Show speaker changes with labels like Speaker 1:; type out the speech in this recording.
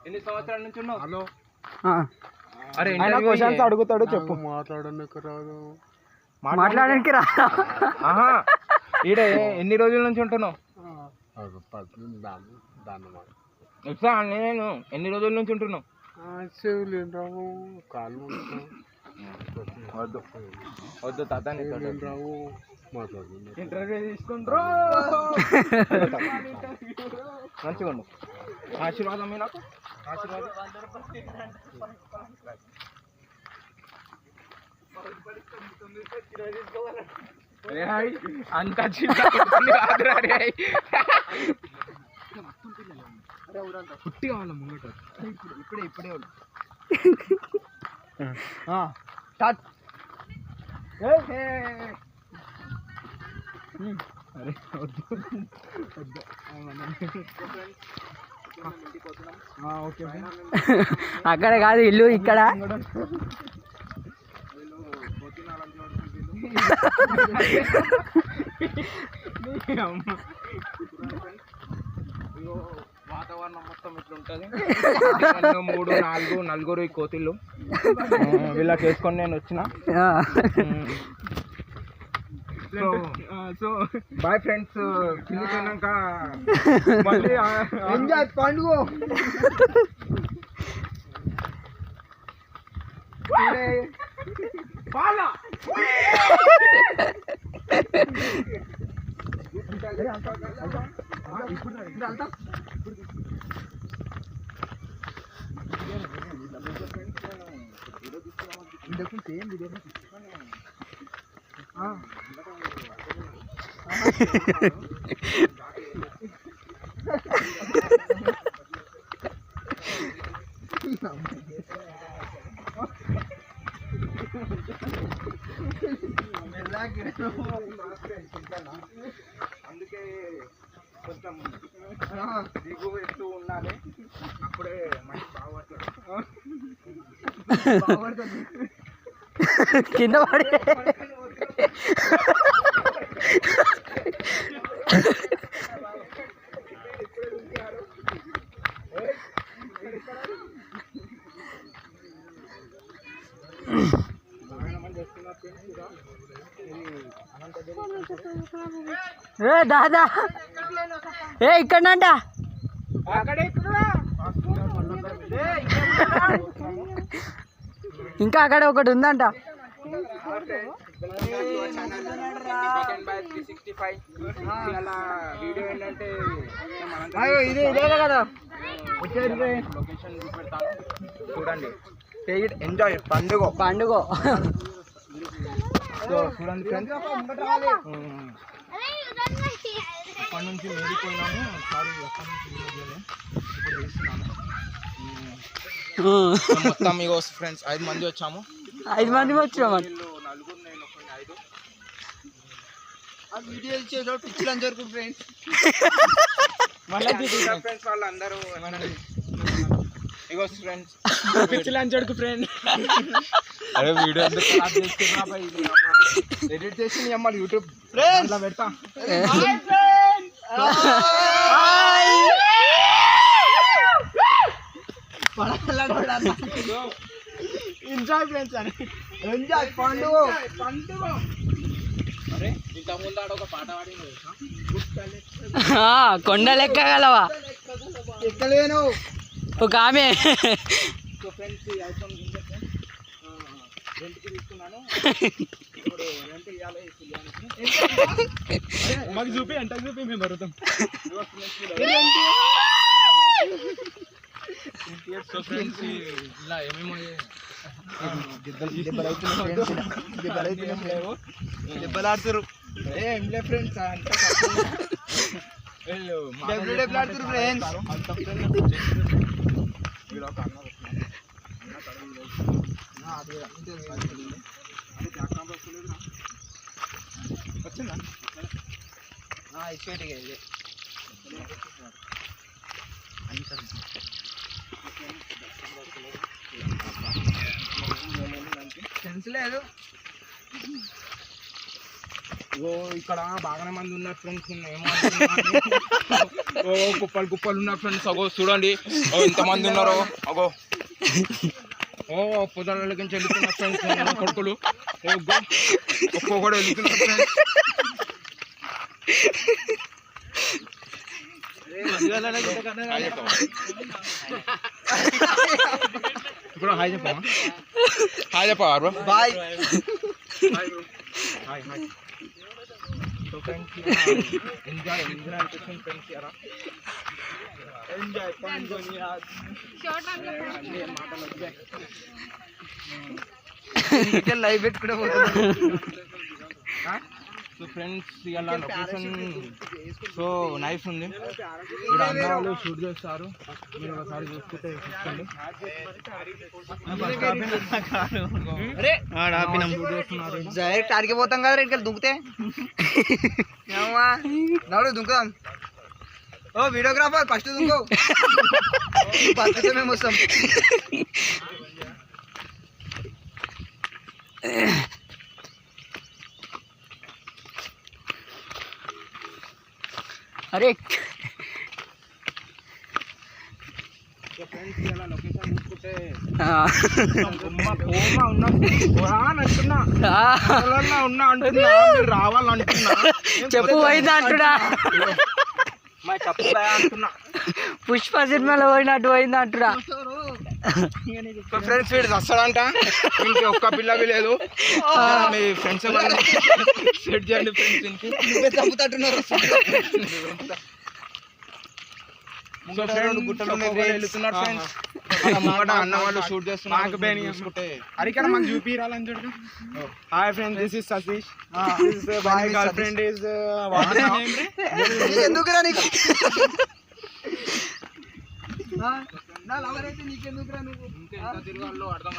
Speaker 1: ఎన్ని సంవత్సరాల నుంచి ఉన్నావు?
Speaker 2: హలో
Speaker 1: అరే
Speaker 2: క్వశ్చన్స్ అడుగుతాడు చెప్పు. మాట్లాడడానికి రాదు.
Speaker 3: మాట్లాడడానికి రా.
Speaker 1: ఈడ ఎన్ని రోజుల నుంచి ఉంటున్నావు? ఎట్లా నేను ఎన్ని రోజుల నుంచి ఉంటున్నావు?
Speaker 2: కాళ్ళు
Speaker 1: వద్దు వద్దు తాత
Speaker 2: రావు.
Speaker 1: ఇంటర్వ్యూ తీసుకుంటారు మంచిగా ఉండు. ఆశీర్వాదం మీ నాకు ఆశీర్వాదం. అంత చిన్న పుట్టి కావాల ముంగట ఇప్పుడే ఇప్పుడే స్టార్ట్. అరే వద్దు వద్దు. ఓకే
Speaker 3: అక్కడ కాదు ఇల్లు ఇక్కడ.
Speaker 1: వాతావరణం మొత్తం ఇట్లుంటది. 3 4 నలుగురు ఈ కోతిళ్ళు వీళ్ళకి వేసుకొని నేను వచ్చిన. So bye friends. తినిపోయినాక మళ్ళీ ఎంజాయ్ పండుగ. అందుకే కొంచెం దిగు ఎత్తు ఉండాలి, అప్పుడే మంచి బాగుపడుతుంది.
Speaker 3: కింద పడి దాదా ఇక్కడంట. ఇంకా అక్కడ ఒకటి ఉందంట. ఇదే కదా
Speaker 1: లొకేషన్ చూపెడతాను చూడండి. ఎంజాయ్ పండుగ
Speaker 3: పండుగ.
Speaker 1: చూడండి ఫ్రెండ్స్, అప్పటి నుంచి మేడిపోయినాము. సారీ అప్పటి నుంచి ఇప్పుడు వేస్తున్నాము మొత్తం. మీకు ఫ్రెండ్స్ 5 మంది వచ్చాము.
Speaker 3: 5 మంది వచ్చాము.
Speaker 1: నలుగురు నేను ఒకరిని 5.
Speaker 2: ఆ వీడియో చేసేవాడు పిచ్చిలని జరుగుతుంది ఫ్రెండ్స్.
Speaker 1: మళ్ళీ ఫ్రెండ్స్ వాళ్ళందరూ ఇగో ఫ్రెండ్స్ పిచ్చిలని జరుగు ఫ్రెండ్. అరే వీడియో ఎందుకు ఎడిట్ చేసి నీ అమ్మ యూట్యూబ్ లో పెడతా. ఎంజాయ్ ఫ్రెండ్స్ అని ఎంజాయ్ పండుగ పండుగ. అరే ఇంత ముందు ఆడ ఒక పాట పాడింది,
Speaker 3: కొండలు ఎక్కగలవా?
Speaker 2: ఎక్కలేను
Speaker 3: ఒక ఆమె.
Speaker 1: సో ఫ్రెండ్స్ ఈ ఐఫోన్ రెంట్కి తీసుకున్నాను. ఇప్పుడు రెంట్ ఇవ్వాలి. మాకు చూపి ఎంత చూపి మేము మరుతాం. సో ఫ్రెండ్స్ ఇలా ఏమేమో దెబ్బలాడుతారు. ఏం లే ఫ్రెండ్స్ అంటే దెబ్బలాడుతారు ఫ్రెండ్స్. వచ్చిందా ఇచ్చేటిగా ఇది సెన్స్ లేదు. ఓ ఇక్కడ బాగానే మంది ఉన్నారు ఫ్రెండ్స్, ఏమో అనుకున్నా. ఓ కుప్పలు కుప్పలు ఉన్నారు ఫ్రెండ్స్. అగో చూడండి ఎంతమంది ఉన్నారో. అగో ఓ పొద్దులకి వెళ్తున్నారు ఫ్రెండ్స్ కొడుకులు. ఒక్కొక్కడు వెళ్తున్నారు ఫ్రెండ్స్. ఇప్పుడు హాయ్ చెప్పమా. హాయ్ చెప్పా bro.
Speaker 2: Bye.
Speaker 1: Hi hi. So friends enjoy అనిపిస్తుంది ఫ్రెండ్స్. ఎలా ఎంజాయ్ పండుగని
Speaker 2: లైవ్ పెట్టుకుంటే పోతుంది.
Speaker 1: సో ఫ్రెండ్స్ ఇలా లొకేషన్ సో నైస్ ఉంది. ఇక్కడ అందరూ షూట్ చేస్తారు, మీరు ఒకసారి చూసుకుంటే చూసుకోండి.
Speaker 2: డైరెక్ట్ ఆడికి పోతాం కదా, ఇక్కడ దుంకుతే నడు దుంకుదాం. ఓ వీడియోగ్రాఫర్ ఫస్ట్ దుంకు, బతికితే మేము వస్తాం.
Speaker 3: అరే
Speaker 1: ఫ్రెండ్స్ ఇలా లొకేషన్ చూసుకుంటే
Speaker 3: ఆ.
Speaker 1: ఉన్నా అంటున్నా, మీరు రావాలంటున్నా.
Speaker 3: చెప్పు పోయింది అంటున్నా,
Speaker 1: మా చెప్పు అంటున్నా.
Speaker 3: పుష్ప సినిమాలో పోయినట్టు పోయింది అంటున్నా.
Speaker 1: ఫ్రెండ్స్ వీడు వస్తాడంట, ఇంక ఒక్క పిల్లవి లేదు. మీ ఫ్రెండ్స్ సెట్ చేయండి ఫ్రెండ్స్.
Speaker 2: నువ్వే చంపుతట్టున్నారు.
Speaker 1: సో ఫ్రెండ్స్ గుట్టలు వెళ్తున్నారు ఫ్రెండ్స్. అన్న వాళ్ళు షూట్ చేస్తున్నారు చూసుకుంటే.
Speaker 4: అరికడ మాకు చూపిరాలని చూడు. Hi friends, this is Satish. My girl friend is
Speaker 2: ఎందుకురా నీకు నా లవర్ అయితే నీకెందుకురా నువ్వు.
Speaker 1: ఇంకెంత తిరగాలో అర్థం